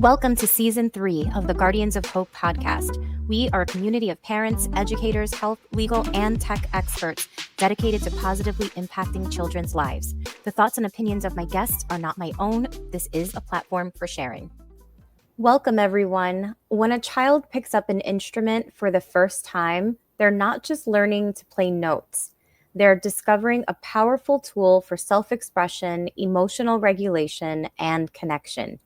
Welcome to Season 3 of the Guardians of Hope podcast. We are a community of parents, educators, health, legal, and tech experts dedicated to positively impacting children's lives. The thoughts and opinions of my guests are not my own. This is a platform for sharing. Welcome, everyone. When a child picks up an instrument for the first time, they're not just learning to play notes. They're discovering a powerful tool for self-expression, emotional regulation, and connection.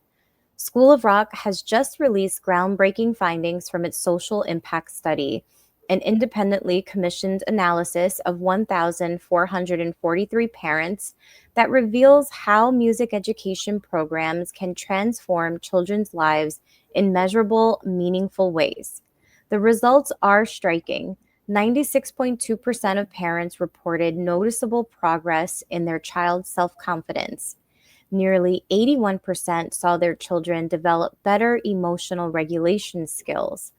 School of Rock has just released groundbreaking findings from its social impact study, an independently commissioned analysis of 1,443 parents that reveals how music education programs can transform children's lives in measurable, meaningful ways. The results are striking. 96.2% of parents reported noticeable progress in their child's self-confidence. Nearly 81% saw their children develop better emotional regulation skills,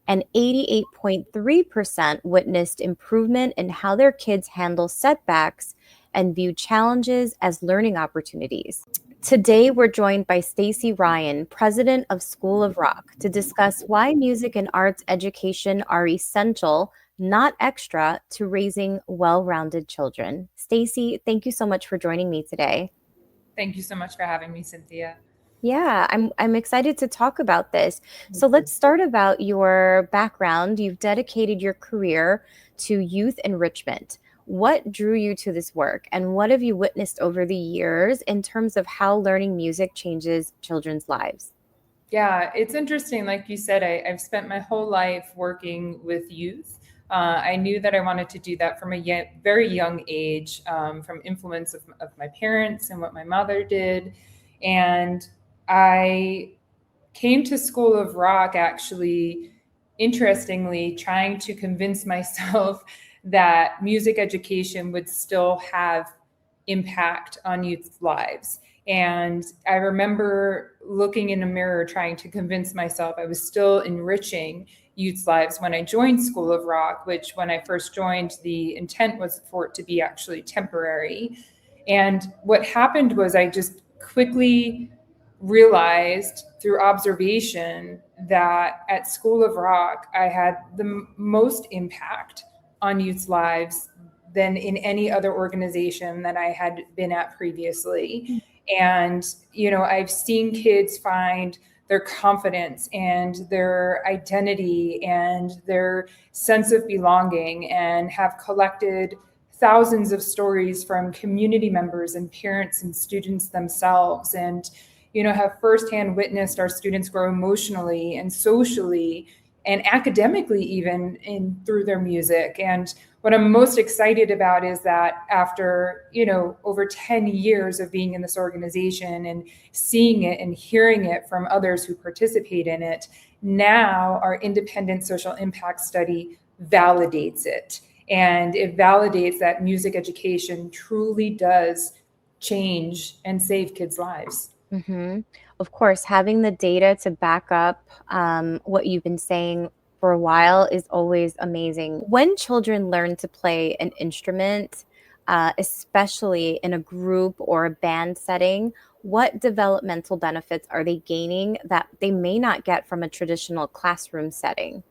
and 88.3% witnessed improvement in how their kids handle setbacks and view challenges as learning opportunities. Today, we're joined by Stacy Ryan, president of School of Rock, to discuss why music and arts education are essential, not extra, to raising well-rounded children. Stacy, thank you so much for joining me today. Thank you so much for having me, Cynthia. Yeah, I'm excited to talk about this. So let's start about your background. You've dedicated your career to youth enrichment. What drew you to this work, and what have you witnessed over the years in terms of how learning music changes children's lives? Yeah, it's interesting. Like you said, I've spent my whole life working with youth. I knew that I wanted to do that from a very young age, from influence of my parents and what my mother did. And I came to School of Rock actually, interestingly, trying to convince myself that music education would still have impact on youth's lives. And I remember looking in a mirror, trying to convince myself I was still enriching youth's lives when I joined School of Rock, which when I first joined, the intent was for it to be actually temporary. And what happened was I just quickly realized through observation that at School of Rock, I had the most impact on youth's lives than in any other organization that I had been at previously. And, I've seen kids find their confidence and their identity and their sense of belonging, and have collected thousands of stories from community members and parents and students themselves, and have firsthand witnessed our students grow emotionally and socially and academically, even through their music. And what I'm most excited about is that after, over 10 years of being in this organization and seeing it and hearing it from others who participate in it, now our independent social impact study validates it. And it validates that music education truly does change and save kids' lives. Mm-hmm. Of course, having the data to back up what you've been saying for a while is always amazing. When children learn to play an instrument, especially in a group or a band setting, what developmental benefits are they gaining that they may not get from a traditional classroom setting?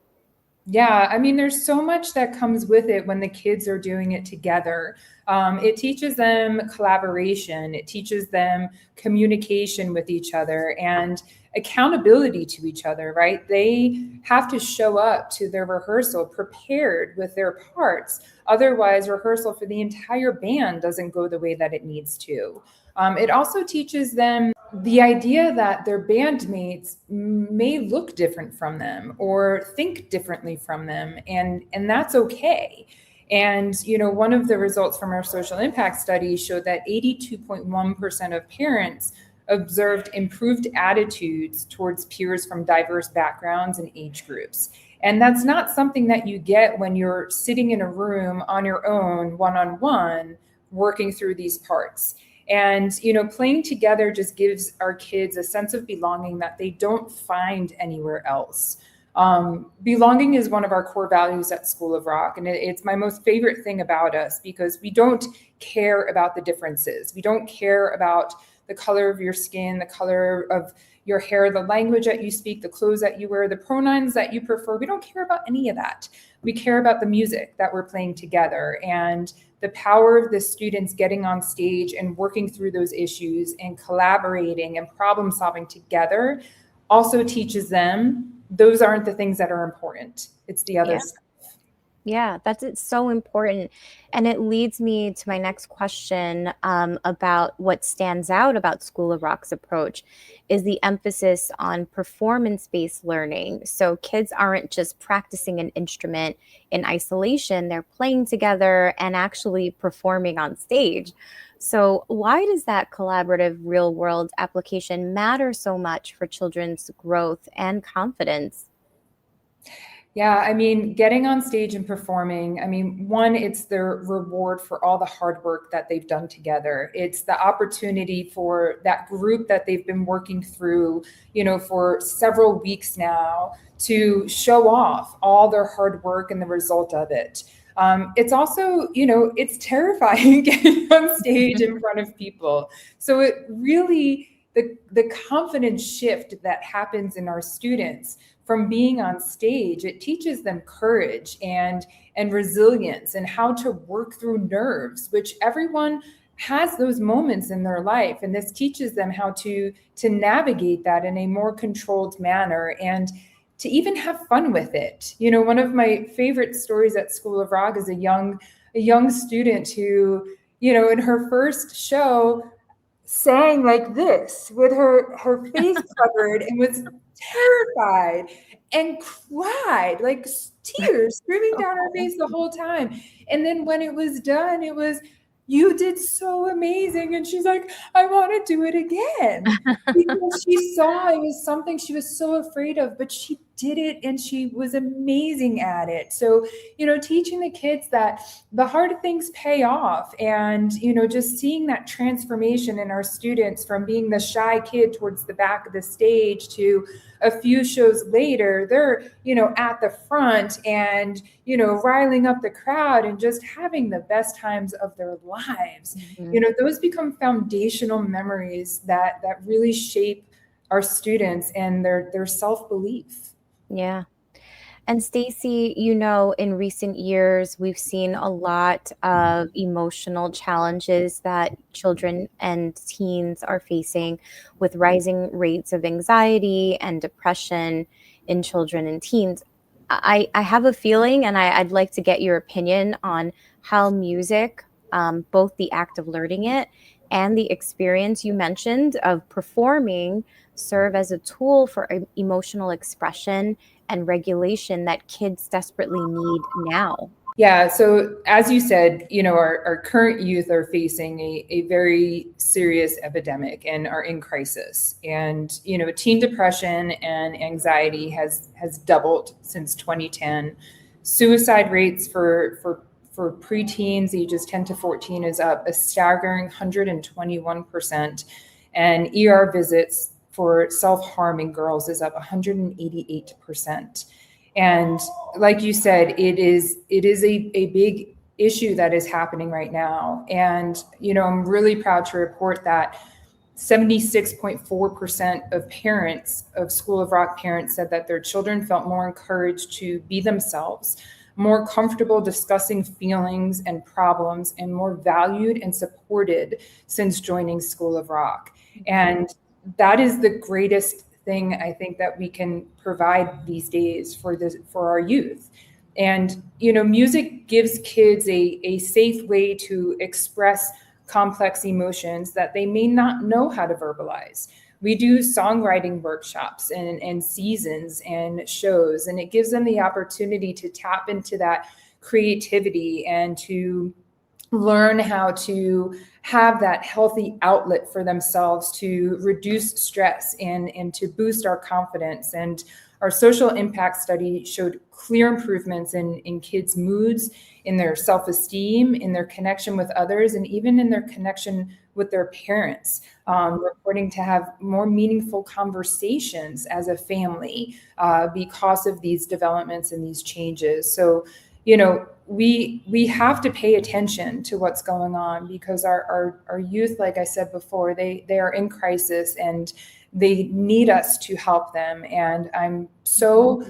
Yeah, I mean, there's so much that comes with it when the kids are doing it together. It teaches them collaboration, it teaches them communication with each other and accountability to each other, right? They have to show up to their rehearsal prepared with their parts. Otherwise, rehearsal for the entire band doesn't go the way that it needs to. It also teaches them the idea that their bandmates may look different from them or think differently from them, and that's okay. And one of the results from our social impact study showed that 82.1% of parents observed improved attitudes towards peers from diverse backgrounds and age groups. And that's not something that you get when you're sitting in a room on your own, one-on-one, working through these parts. And, playing together just gives our kids a sense of belonging that they don't find anywhere else. Belonging is one of our core values at School of Rock, and it's my most favorite thing about us, because we don't care about the differences. We don't care about the color of your skin, the color of your hair, the language that you speak, the clothes that you wear, the pronouns that you prefer. We don't care about any of that. We care about the music that we're playing together, and the power of the students getting on stage and working through those issues and collaborating and problem solving together also teaches them those aren't the things that are important. It's the other Yeah. stuff. Yeah, it's so important. And it leads me to my next question about what stands out about School of Rock's approach is the emphasis on performance-based learning. So kids aren't just practicing an instrument in isolation, they're playing together and actually performing on stage. So why does that collaborative real-world application matter so much for children's growth and confidence? Yeah, I mean, getting on stage and performing, I mean, one, it's their reward for all the hard work that they've done together. It's the opportunity for that group that they've been working through, for several weeks now to show off all their hard work and the result of it. It's also, it's terrifying getting on stage in front of people. So it really, the confidence shift that happens in our students from being on stage, it teaches them courage and resilience and how to work through nerves, which everyone has those moments in their life, and this teaches them how to navigate that in a more controlled manner and to even have fun with it. One of my favorite stories at School of Rock is a young student who, in her first show sang like this with her face covered and was terrified and cried like tears streaming down her face the whole time. And then when it was done, it was, you did so amazing. And she's like, I want to do it again. Because she saw it was something she was so afraid of, but she did it and she was amazing at it. So, teaching the kids that the hard things pay off, and, just seeing that transformation in our students from being the shy kid towards the back of the stage to a few shows later, they're, at the front and, riling up the crowd and just having the best times of their lives. Mhm. Those become foundational memories that really shape our students and their self-belief. Yeah. And Stacy, in recent years, we've seen a lot of emotional challenges that children and teens are facing with rising rates of anxiety and depression in children and teens. I have a feeling, and I'd like to get your opinion on how music, both the act of learning it and the experience you mentioned of performing, serve as a tool for emotional expression and regulation that kids desperately need now. Yeah, so as you said, our current youth are facing a very serious epidemic and are in crisis. And, teen depression and anxiety has doubled since 2010. Suicide rates for preteens ages 10 to 14 is up a staggering 121%. And ER visits for self-harming girls is up 188%. And like you said, it is a big issue that is happening right now. And, I'm really proud to report that 76.4% of parents, of School of Rock parents, said that their children felt more encouraged to be themselves, more comfortable discussing feelings and problems, and more valued and supported since joining School of Rock. And that is the greatest thing I think that we can provide these days for our youth. And, music gives kids a safe way to express complex emotions that they may not know how to verbalize. We do songwriting workshops and seasons and shows, and it gives them the opportunity to tap into that creativity and to learn how to have that healthy outlet for themselves to reduce stress and to boost our confidence. And our social impact study showed clear improvements in kids' moods, in their self-esteem, in their connection with others, and even in their connection with their parents, reporting to have more meaningful conversations as a family because of these developments and these changes. So, we have to pay attention to what's going on because our youth, like I said before, they are in crisis, and they need us to help them. And I'm so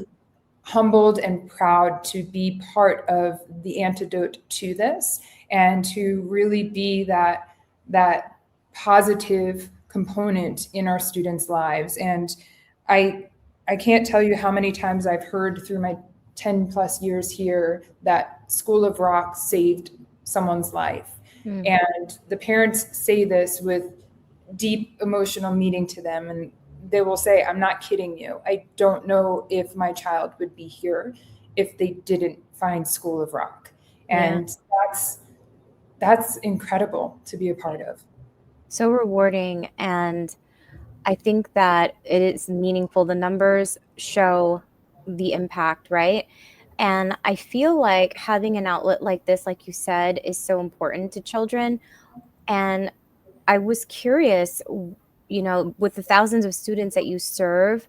humbled and proud to be part of the antidote to this, and to really be that positive component in our students' lives. And I I can't tell you how many times I've heard through my 10 plus years here that School of Rock saved someone's life. Mm. And the parents say this with deep emotional meaning to them. And they will say, I'm not kidding you. I don't know if my child would be here if they didn't find School of Rock. Yeah. And that's incredible to be a part of. So rewarding. And I think that it is meaningful. The numbers show the impact, right? And I feel like having an outlet like this, like you said, is so important to children. And I was curious, with the thousands of students that you serve,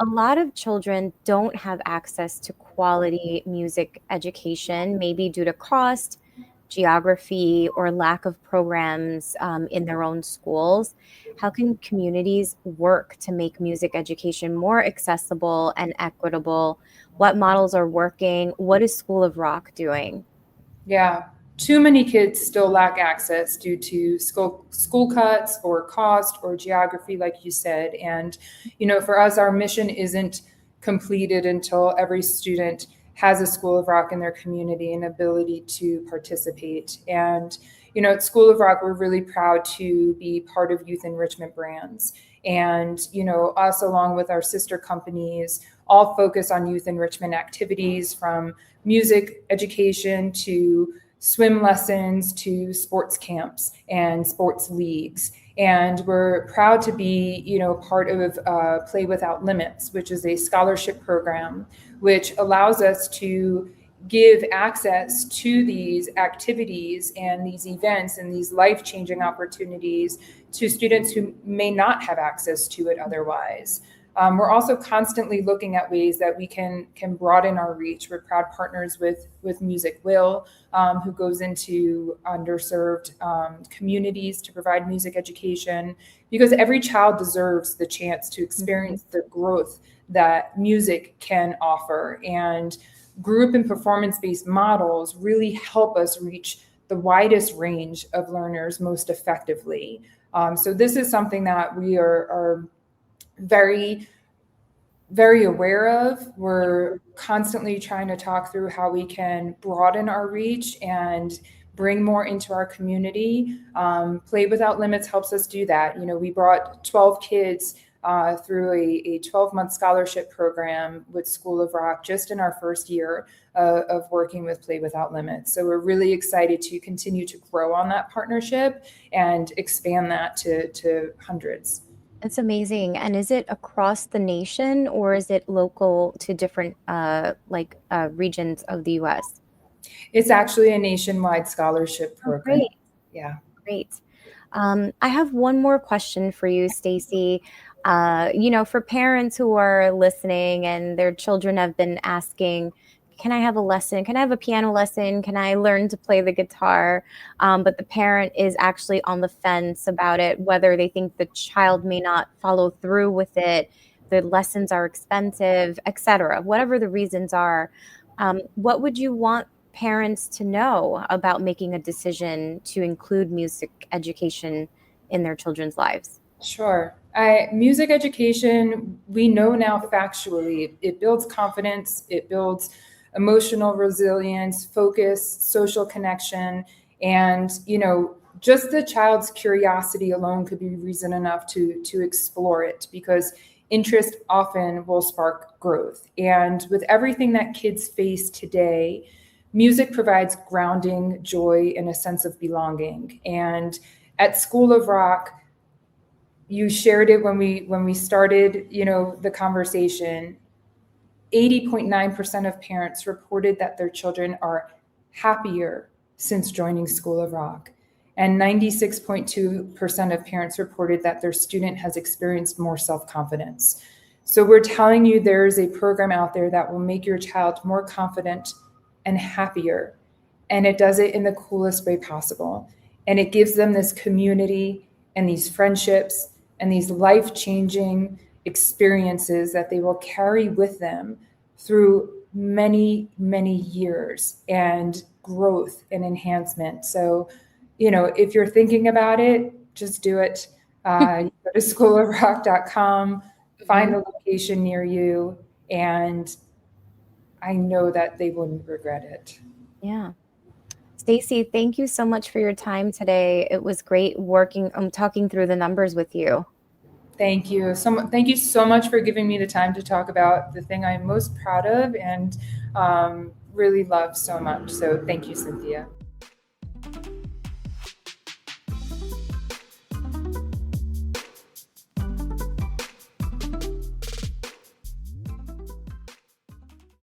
a lot of children don't have access to quality music education, maybe due to cost, geography, or lack of programs in their own schools. How can communities work to make music education more accessible and equitable? What models are working? What is School of Rock doing? Yeah, too many kids still lack access due to school cuts or cost or geography, like you said. And, for us, our mission isn't completed until every student has a School of Rock in their community and ability to participate. And, at School of Rock, we're really proud to be part of youth enrichment brands. And, us, along with our sister companies, all focus on youth enrichment activities, from music education to swim lessons to sports camps and sports leagues. And we're proud to be, part of Play Without Limits, which is a scholarship program which allows us to give access to these activities and these events and these life-changing opportunities to students who may not have access to it otherwise. We're also constantly looking at ways that we can broaden our reach. We're proud partners with Music Will, who goes into underserved communities to provide music education, because every child deserves the chance to experience the growth that music can offer. And group and performance-based models really help us reach the widest range of learners most effectively. So this is something that we are very, very aware of. We're constantly trying to talk through how we can broaden our reach and bring more into our community. Play Without Limits helps us do that. We brought 12 kids through a 12-month scholarship program with School of Rock just in our first year of working with Play Without Limits. So we're really excited to continue to grow on that partnership and expand that to hundreds. It's amazing. And is it across the nation or is it local to different regions of the US? It's actually a nationwide scholarship Oh, program. great. Yeah. Great. I have one more question for you, Stacy. For parents who are listening and their children have been asking, can I have a lesson? Can I have a piano lesson? Can I learn to play the guitar? But the parent is actually on the fence about it, whether they think the child may not follow through with it, the lessons are expensive, etc. Whatever the reasons are, what would you want parents to know about making a decision to include music education in their children's lives? Sure. Music education, we know now factually, it builds confidence, it builds emotional resilience, focus, social connection, and just the child's curiosity alone could be reason enough to explore it, because interest often will spark growth. And with everything that kids face today, music provides grounding, joy, and a sense of belonging. And at School of Rock, you shared it when we started, the conversation. 80.9% of parents reported that their children are happier since joining School of Rock. And 96.2% of parents reported that their student has experienced more self-confidence. So we're telling you there is a program out there that will make your child more confident and happier. And it does it in the coolest way possible. And it gives them this community and these friendships and these life-changing experiences that they will carry with them through many, many years and growth and enhancement. So, if you're thinking about it, just do it. You go to schoolofrock.com, find Mhm. a location near you, and I know that they wouldn't regret it. Yeah. Stacy, thank you so much for your time today. It was great talking through the numbers with you. Thank you so much for giving me the time to talk about the thing I'm most proud of and really love so much. So thank you, Cynthia.